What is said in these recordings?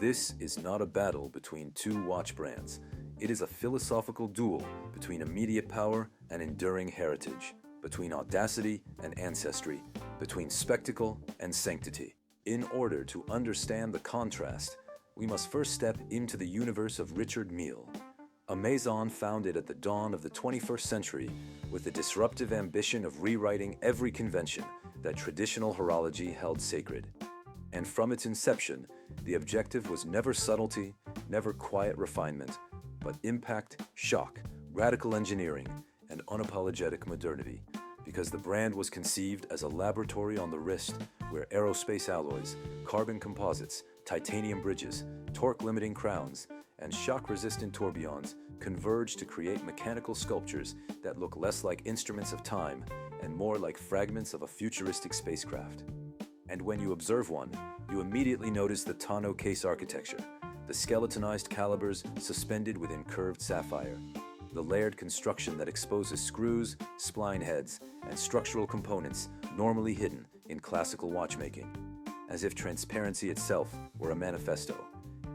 This is not a battle between two watch brands. It is a philosophical duel between immediate power and enduring heritage, between audacity and ancestry, between spectacle and sanctity. In order to understand the contrast, we must first step into the universe of Richard Mille, a maison founded at the dawn of the 21st century with the disruptive ambition of rewriting every convention that traditional horology held sacred. And from its inception, the objective was never subtlety, never quiet refinement, but impact, shock, radical engineering, and unapologetic modernity, because the brand was conceived as a laboratory on the wrist where aerospace alloys, carbon composites, titanium bridges, torque-limiting crowns, and shock-resistant tourbillons converge to create mechanical sculptures that look less like instruments of time and more like fragments of a futuristic spacecraft. And when you observe one, you immediately notice the tonneau case architecture, the skeletonized calibers suspended within curved sapphire, the layered construction that exposes screws, spline heads, and structural components normally hidden in classical watchmaking, as if transparency itself were a manifesto.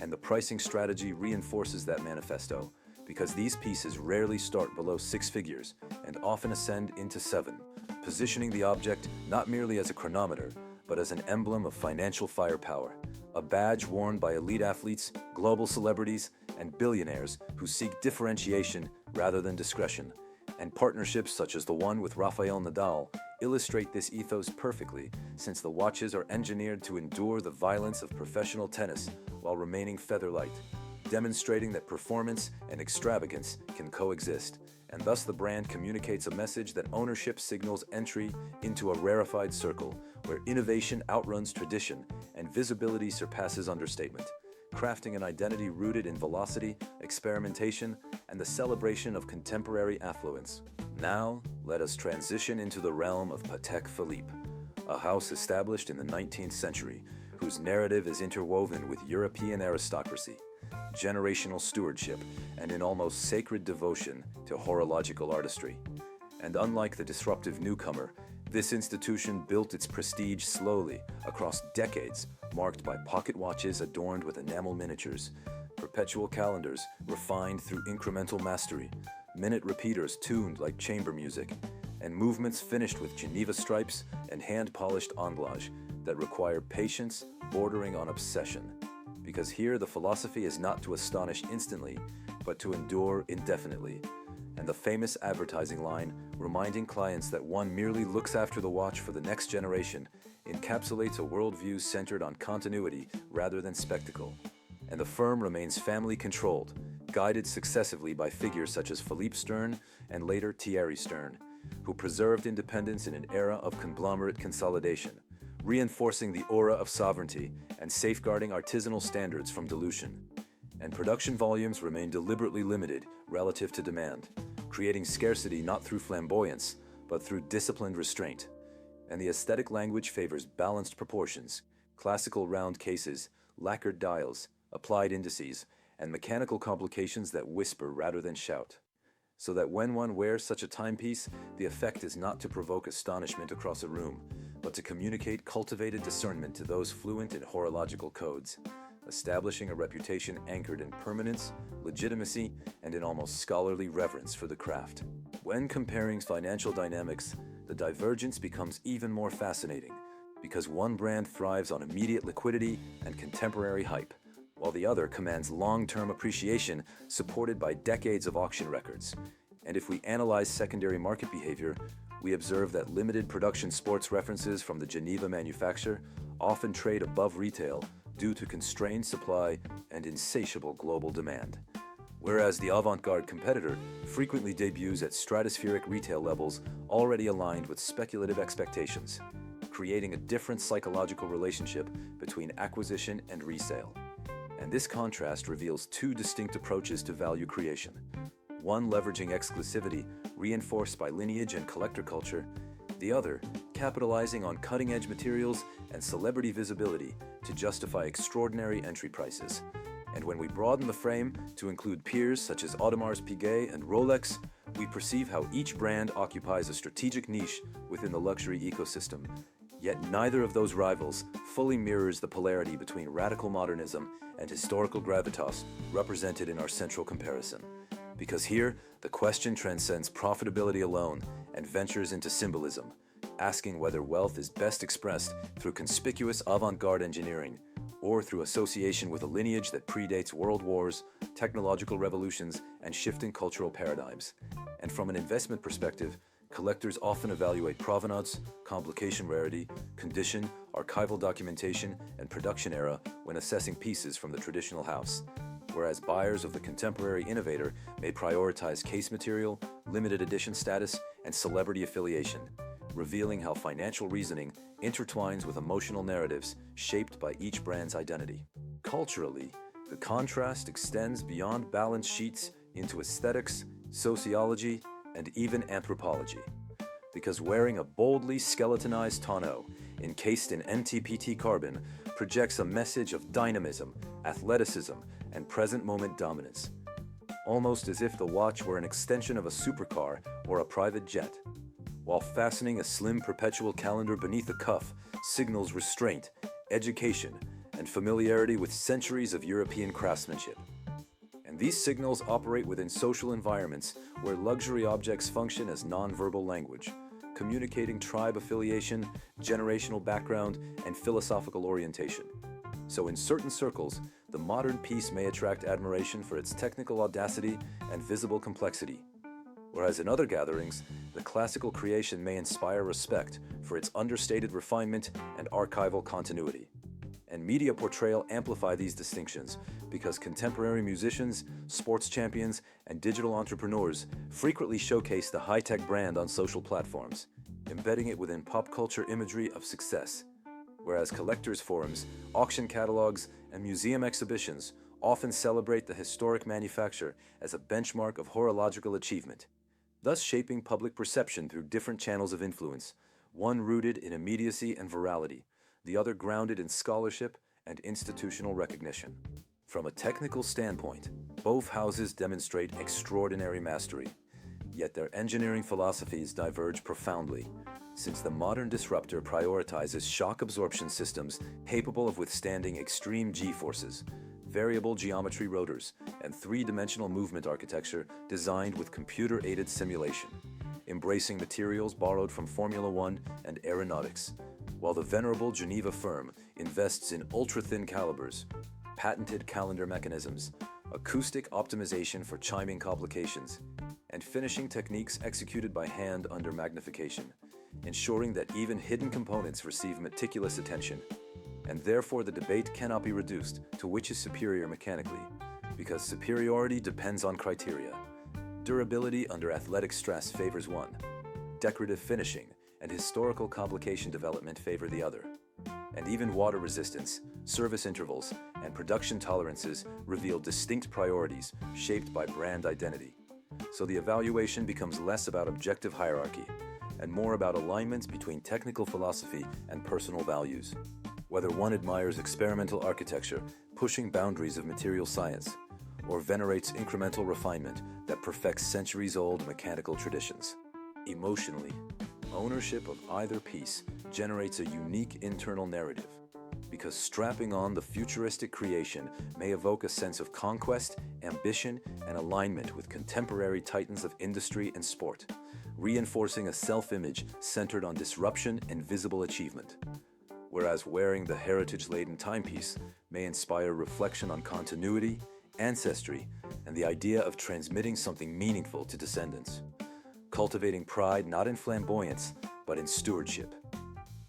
And the pricing strategy reinforces that manifesto, because these pieces rarely start below 6 figures and often ascend into 7, positioning the object not merely as a chronometer, but as an emblem of financial firepower, a badge worn by elite athletes, global celebrities, and billionaires who seek differentiation rather than discretion. And partnerships such as the one with Rafael Nadal illustrate this ethos perfectly, since the watches are engineered to endure the violence of professional tennis while remaining feather-light, demonstrating that performance and extravagance can coexist. And thus the brand communicates a message that ownership signals entry into a rarefied circle where innovation outruns tradition and visibility surpasses understatement, crafting an identity rooted in velocity, experimentation, and the celebration of contemporary affluence. Now, let us transition into the realm of Patek Philippe, a house established in the 19th century, whose narrative is interwoven with European aristocracy, generational stewardship, and an almost sacred devotion to horological artistry. And unlike the disruptive newcomer, this institution built its prestige slowly across decades, marked by pocket watches adorned with enamel miniatures, perpetual calendars refined through incremental mastery, minute repeaters tuned like chamber music, and movements finished with Geneva stripes and hand-polished emblage that require patience bordering on obsession. Because here the philosophy is not to astonish instantly, but to endure indefinitely. And the famous advertising line, reminding clients that one merely looks after the watch for the next generation, encapsulates a worldview centered on continuity rather than spectacle. And the firm remains family-controlled, guided successively by figures such as Philippe Stern and later Thierry Stern, who preserved independence in an era of conglomerate consolidation, reinforcing the aura of sovereignty and safeguarding artisanal standards from dilution. And production volumes remain deliberately limited relative to demand, creating scarcity not through flamboyance, but through disciplined restraint. And the aesthetic language favors balanced proportions, classical round cases, lacquered dials, applied indices, and mechanical complications that whisper rather than shout. So that when one wears such a timepiece, the effect is not to provoke astonishment across a room, but to communicate cultivated discernment to those fluent in horological codes, establishing a reputation anchored in permanence, legitimacy, and in almost scholarly reverence for the craft. When comparing financial dynamics, the divergence becomes even more fascinating, because one brand thrives on immediate liquidity and contemporary hype, while the other commands long-term appreciation supported by decades of auction records. And if we analyze secondary market behavior, we observe that limited production sports references from the Geneva manufacturer often trade above retail due to constrained supply and insatiable global demand. Whereas the avant-garde competitor frequently debuts at stratospheric retail levels already aligned with speculative expectations, creating a different psychological relationship between acquisition and resale. And this contrast reveals two distinct approaches to value creation. One leveraging exclusivity, reinforced by lineage and collector culture. The other, capitalizing on cutting-edge materials and celebrity visibility to justify extraordinary entry prices. And when we broaden the frame to include peers such as Audemars Piguet and Rolex, we perceive how each brand occupies a strategic niche within the luxury ecosystem, Yet neither of those rivals fully mirrors the polarity between radical modernism and historical gravitas represented in our central comparison. Because here, the question transcends profitability alone and ventures into symbolism, asking whether wealth is best expressed through conspicuous avant-garde engineering or through association with a lineage that predates world wars, technological revolutions, and shifting cultural paradigms. And from an investment perspective, collectors often evaluate provenance, complication rarity, condition, archival documentation, and production era when assessing pieces from the traditional house, whereas buyers of the contemporary innovator may prioritize case material, limited edition status, and celebrity affiliation, revealing how financial reasoning intertwines with emotional narratives shaped by each brand's identity. Culturally, the contrast extends beyond balance sheets into aesthetics, sociology, and even anthropology. Because wearing a boldly skeletonized tonneau encased in NTPT carbon projects a message of dynamism, athleticism, and present-moment dominance, almost as if the watch were an extension of a supercar or a private jet, while fastening a slim perpetual calendar beneath the cuff signals restraint, education, and familiarity with centuries of European craftsmanship. And these signals operate within social environments where luxury objects function as nonverbal language, communicating tribe affiliation, generational background, and philosophical orientation. So in certain circles, the modern piece may attract admiration for its technical audacity and visible complexity, whereas in other gatherings, the classical creation may inspire respect for its understated refinement and archival continuity. And media portrayal amplify these distinctions because contemporary musicians, sports champions, and digital entrepreneurs frequently showcase the high-tech brand on social platforms, embedding it within pop culture imagery of success, whereas collectors' forums, auction catalogs, and museum exhibitions often celebrate the historic manufacture as a benchmark of horological achievement, thus shaping public perception through different channels of influence, one rooted in immediacy and virality, the other grounded in scholarship and institutional recognition. From a technical standpoint, both houses demonstrate extraordinary mastery, yet their engineering philosophies diverge profoundly, since the modern disruptor prioritizes shock absorption systems capable of withstanding extreme G-forces, variable geometry rotors, and three-dimensional movement architecture designed with computer-aided simulation, embracing materials borrowed from Formula One and aeronautics, while the venerable Geneva firm invests in ultra-thin calibers, patented calendar mechanisms, acoustic optimization for chiming complications, and finishing techniques executed by hand under magnification, ensuring that even hidden components receive meticulous attention. And therefore the debate cannot be reduced to which is superior mechanically, because superiority depends on criteria. Durability under athletic stress favors one, decorative finishing and historical complication development favor the other. And even water resistance, service intervals, and production tolerances reveal distinct priorities shaped by brand identity. So the evaluation becomes less about objective hierarchy and more about alignment between technical philosophy and personal values. Whether one admires experimental architecture pushing boundaries of material science, or venerates incremental refinement that perfects centuries-old mechanical traditions. Emotionally, ownership of either piece generates a unique internal narrative, because strapping on the futuristic creation may evoke a sense of conquest, ambition, and alignment with contemporary titans of industry and sport, reinforcing a self-image centered on disruption and visible achievement. Whereas wearing the heritage-laden timepiece may inspire reflection on continuity, ancestry, and the idea of transmitting something meaningful to descendants, cultivating pride not in flamboyance, but in stewardship.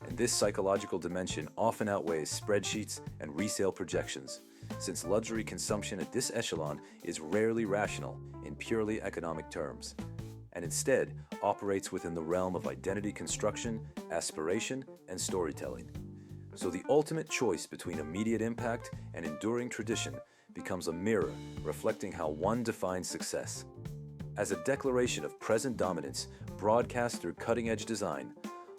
And this psychological dimension often outweighs spreadsheets and resale projections, since luxury consumption at this echelon is rarely rational in purely economic terms, and instead operates within the realm of identity construction, aspiration, and storytelling. So the ultimate choice between immediate impact and enduring tradition becomes a mirror reflecting how one defines success. As a declaration of present dominance broadcast through cutting-edge design,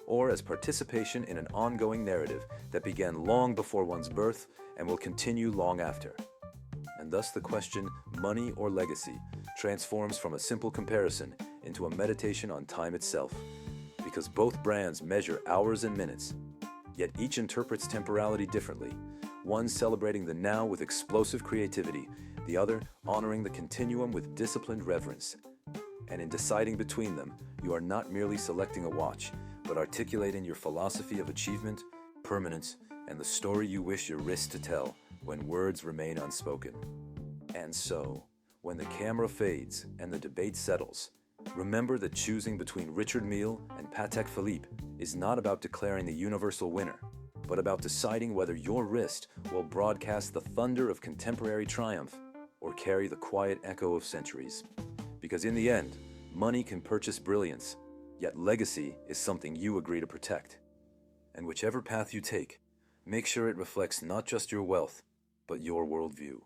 or as participation in an ongoing narrative that began long before one's birth and will continue long after. And thus the question, money or legacy, transforms from a simple comparison into a meditation on time itself, because both brands measure hours and minutes, yet each interprets temporality differently, one celebrating the now with explosive creativity, the other honoring the continuum with disciplined reverence. And in deciding between them, you are not merely selecting a watch, but articulating your philosophy of achievement, permanence, and the story you wish your wrist to tell when words remain unspoken. And so, when the camera fades and the debate settles, remember that choosing between Richard Mille and Patek Philippe is not about declaring the universal winner, but about deciding whether your wrist will broadcast the thunder of contemporary triumph or carry the quiet echo of centuries. Because in the end, money can purchase brilliance, yet legacy is something you agree to protect. And whichever path you take, make sure it reflects not just your wealth, but your worldview.